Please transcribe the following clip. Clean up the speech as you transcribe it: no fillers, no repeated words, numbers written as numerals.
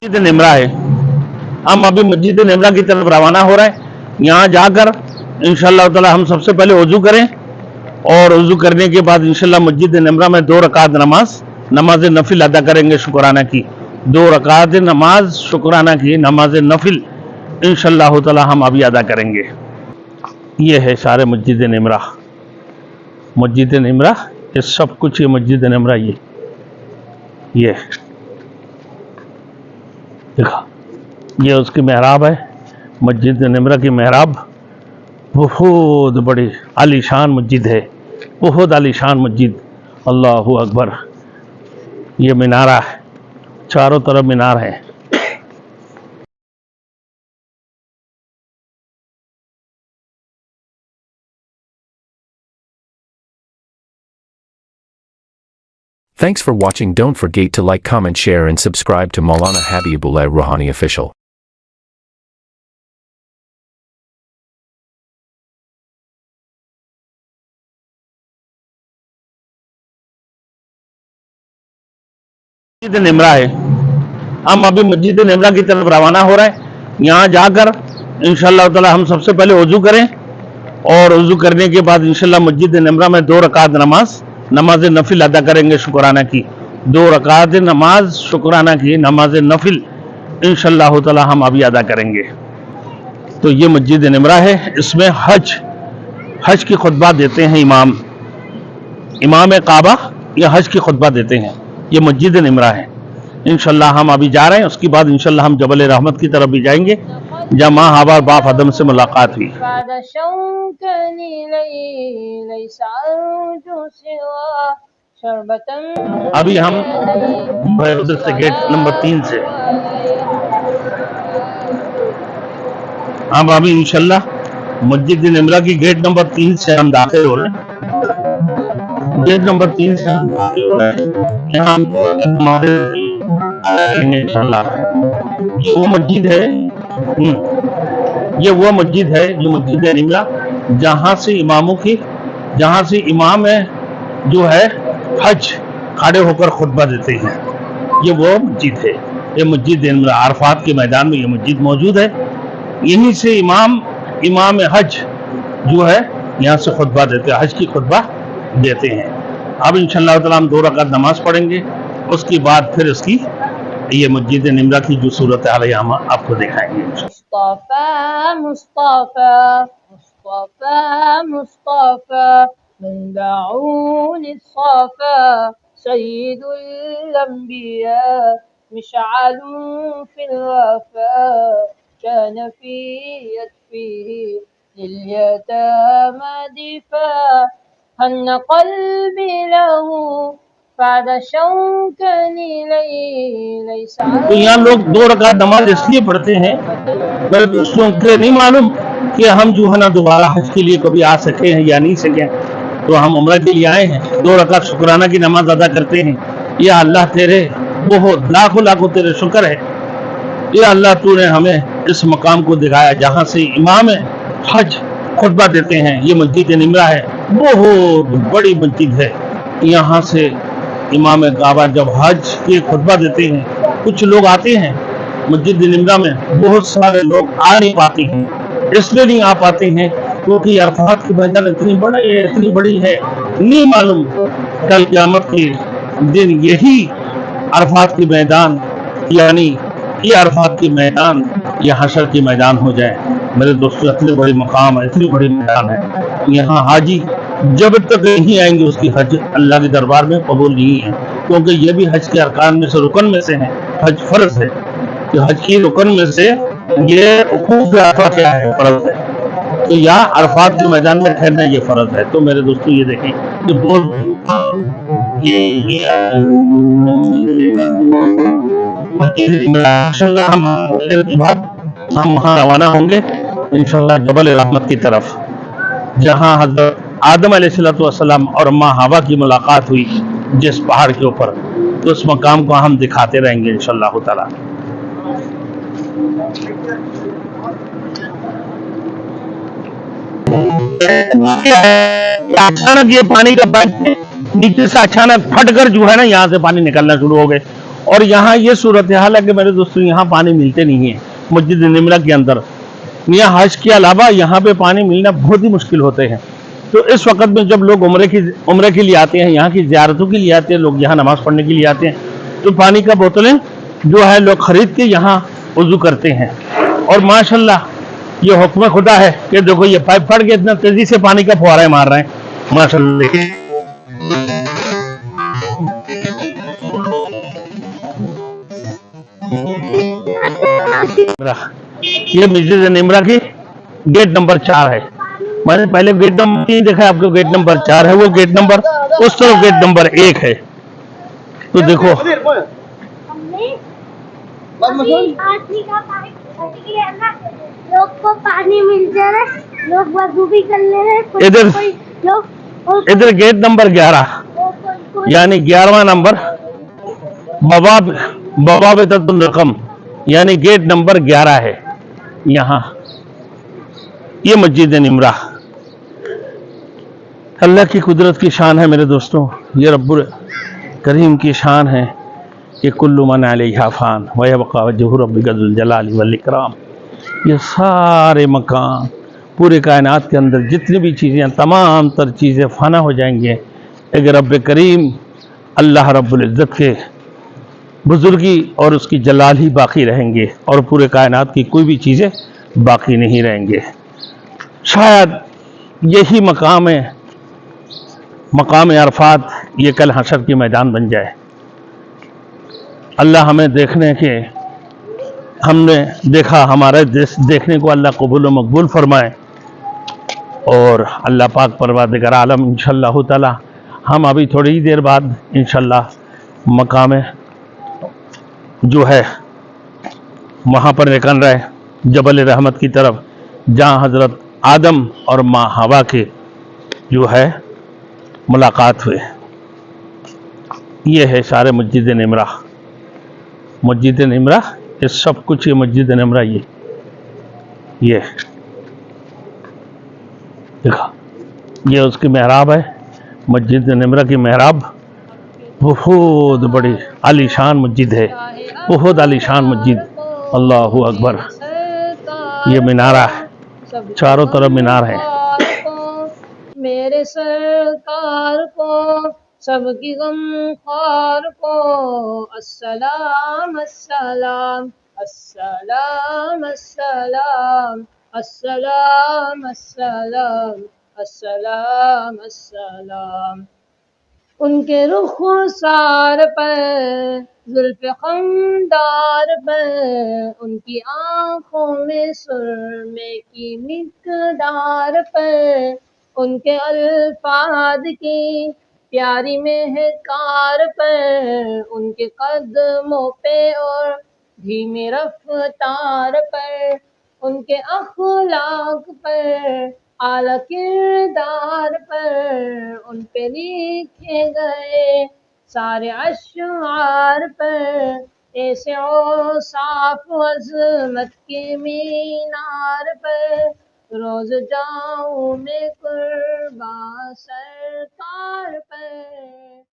मस्जिद निमरा है। हम अभी मस्जिद निमरा की तरफ रवाना हो रहे हैं। यहाँ जाकर इंशाअल्लाह ताला हम सबसे पहले वजू करें और वजू करने के बाद इंशाअल्लाह मस्जिद निमरा में 2 रकात नमाज नफिल अदा करेंगे शुक्राना की। 2 रकात नमाज शुक्राना की नमाज नफिल इंशाअल्लाह ताला हम अभी अदा करेंगे। ये है सारे मस्जिद निमरा, ये सब कुछ, ये मस्जिद निमरा, ये देखा, ये उसकी मेहराब है। मस्जिद निमरा की मेहराब बहुत बड़ी आलीशान मस्जिद है, बहुत आलीशान मस्जिद। अल्लाहु अकबर। ये मीनारा है, चारों तरफ मीनार है। Thanks for watching. Don't forget to like, comment, share and subscribe to Maulana Habibullah Rouhani Official. मस्जिद निमरा है। हम अभी मस्जिद निमरा की तरफ रवाना हो रहे हैं। यहाँ जाकर इंशाअल्लाह ताला हम सबसे पहले वजू करें और वजू करने के बाद इंशाअल्लाह मस्जिद निमरा में 2 रकात नमाज नफिल अदा करेंगे शुक्राना की। 2 रकात नमाज शुक्राना की नमाज नफिल इंशाअल्लाह ताला हम अभी अदा करेंगे। तो ये मस्जिद निमरा है। इसमें हज की खुतबा देते हैं इमाम काबा, ये हज की खुतबा देते हैं। ये मस्जिद निमरा है। इंशाअल्लाह हम अभी जा रहे हैं। उसके बाद इंशाअल्लाह हम जबल रहमत की तरफ भी जाएंगे, जहाँ माँ हवा बाप आदम से मुलाकात हुई। अभी हम उधर से गेट नंबर 3 से हम अभी इंशाअल्लाह मस्जिद निमरा की गेट नंबर 3 से हम दाखिल हो रहे हैं। गेट नंबर 3 से हम दाखिल हो रहे हैं। यहाँ हमारे ये वो मस्जिद है, ये वो मस्जिद है जो मस्जिद निमरा, जहाँ से इमाम है जो है हज खड़े होकर खुतबा देते हैं। ये वो मस्जिद है। ये मस्जिद निमरा अरफात के मैदान में ये मस्जिद मौजूद है। यहीं से इमाम हज जो है यहाँ से खुतबा देते हैं, हज की खुतबा देते हैं। अब इंशाअल्लाह ताला हम 2 रकात नमाज पढ़ेंगे। उसके बाद फिर इसकी ये मस्जिद निमरा की जो सूरत हाल है हम आपको दिखाएंगे। मुस्तफा मुस्तफा मुस्तफा मुस्तफा मंदऊन सफा सय्यदुल अंबिया मिशअलुन फिल वफा كان في يدفه لليتامى دفاع هن قلبي له بعد شوكني ليس तो यहाँ लोग 2 रकात नमाज इसलिए पढ़ते हैं, मेरे दोस्तों के नहीं मालूम कि हम जो है ना दोबारा हज के लिए कभी आ सके हैं या नहीं सके। तो हम उम्रा के लिए आए हैं, 2 रकात शुक्राना की नमाज अदा करते हैं। या अल्लाह तेरे बहुत लाखों तेरे शुक्र है। या अल्लाह तूने हमें इस मकाम को दिखाया जहाँ से इमाम हज खुतबा देते हैं। ये मस्जिद निमरा है, बहुत बड़ी मस्जिद है। यहाँ से इमाम काबा जब हज की खुतबा देते हैं, कुछ लोग आते हैं मस्जिद निमरा में, बहुत सारे लोग आ नहीं पाते हैं। इसलिए नहीं आ पाते हैं क्योंकि अरफात की मैदान इतनी बड़ी है, नहीं मालूम कल क़यामत के दिन यही अरफात की मैदान, यानी ये अरफात की मैदान, ये हशर की मैदान हो जाए। मेरे दोस्तों, इतनी बड़ी मकाम है, इतनी बड़ी मैदान है। यहाँ हाजी जब तक नहीं आएंगे उसकी हज अल्लाह के दरबार में कबूल नहीं है, क्योंकि ये भी हज के अरकान में से, रुकन में से है। हज फर्ज है, तो हज की रुकन में से ये उकूफ अरफा क्या है, फर्ज है। तो यहाँ अरफात के मैदान में ठहरना ये फर्ज है। तो मेरे दोस्तों ये देखें कि हम वहाँ रवाना होंगे इंशाअल्लाह जबल रहमत की तरफ, जहाँ हज़रत आदम अलैहिस्सलाम और माँ हवा की मुलाकात हुई जिस पहाड़ के ऊपर। तो उस मकाम को हम दिखाते रहेंगे इंशाअल्लाह ताला। अचानक ये पानी का नीचे से अचानक फटकर जो है ना यहाँ से पानी निकलना शुरू हो गए اور یہاں یہ صورتحال ہے کہ میرے دوستوں یہاں پانی ملتے نہیں ہیں مسجد نمرہ کے اندر. یہاں حج کے علاوہ یہاں پہ پانی ملنا بہت ہی مشکل ہوتے ہیں. تو اس وقت میں جب لوگ عمرے کے لیے آتے ہیں, یہاں کی زیارتوں کے لیے آتے ہیں, لوگ یہاں نماز پڑھنے کے لیے آتے ہیں, تو پانی کا بوتلیں جو ہے لوگ خرید کے یہاں وضو کرتے ہیں. اور ماشاءاللہ یہ حکم خدا ہے کہ دیکھو یہ پائپ پھٹ کے اتنا تیزی سے پانی کا فوارہ مار رہے ہیں ماشاءاللہ. یہ مسجد نمرہ کی گیٹ نمبر 4 ہے. میں نے پہلے گیٹ نمبر 3 دیکھا, آپ کو گیٹ نمبر 4 ہے. وہ گیٹ نمبر اس طرف گیٹ نمبر 1 ہے. تو دیکھو لوگ کو پانی مل جا رہا ہے, لوگ وضو بھی کر لے رہے ہیں. ادھر گیٹ نمبر 11 یعنی 11واں نمبر بوابۃ الرقم یعنی گیٹ نمبر 11 ہے یہاں. یہ مسجد نمرہ اللہ کی قدرت کی شان ہے میرے دوستوں. یہ رب کریم کی شان ہے کہ کل من علیہا فان ویبقی وجہ ربک ذو الجلال والاکرام. یہ سارے مکان پورے کائنات کے اندر جتنی بھی چیزیں, تمام تر چیزیں فنا ہو جائیں گے, اگر رب کریم اللہ رب العزت کے بزرگی اور اس کی جلال ہی باقی رہیں گے, اور پورے کائنات کی کوئی بھی چیزیں باقی نہیں رہیں گے. شاید یہی مقام عرفات یہ کل حشر کی میدان بن جائے. اللہ ہمیں دیکھنے کے, ہم نے دیکھا, ہمارے دیکھنے کو اللہ قبول و مقبول فرمائے. اور اللہ پاک پروردگار عالم انشاءاللہ تعالی ہم ابھی تھوڑی ہی دیر بعد انشاءاللہ مقام جو ہے وہاں پر نکل رہے جبل رحمت کی طرف, جہاں حضرت آدم اور ماں حوا کے جو ہے ملاقات ہوئے. یہ ہے سارے مسجد نمرہ. مسجد نمرہ یہ سب کچھ, یہ مسجد نمرہ یہ دیکھا, یہ اس کی محراب ہے. مسجد نمرہ کی محراب بہت بڑی عالی شان مسجد ہے, بہت عالی شان مسجد. اللہ اکبر. یہ مینارہ ہے, چاروں طرف مینار ہے. میرے سرکار کو سب کی غم خوار کو السلام السلام السلام السلام السلام السلام السلام السلام. ان کے رخسار پر زلف خمدار پر, ان کی آنکھوں میں سرمے کی مقدار پر, ان کے الفاظ کی پیاری مہکار پر, ان کے قدموں پہ اور دھیمی رفتار پر, ان کے اخلاق پر اعلیٰ کردار پر, ان پہ لکھے گئے سارے اشعار پر, ایسے اوصاف عظمت کے مینار پر روز جاؤں میں قرباں سرکار پر.